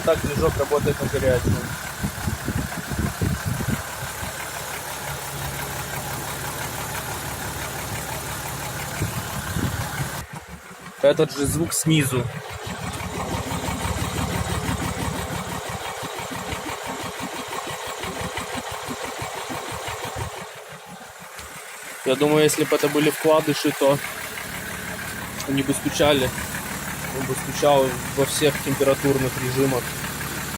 так движок работает на горячем. Этот же звук снизу. Я думаю, если бы это были вкладыши, то они бы стучали. Он бы стучал во всех температурных режимах.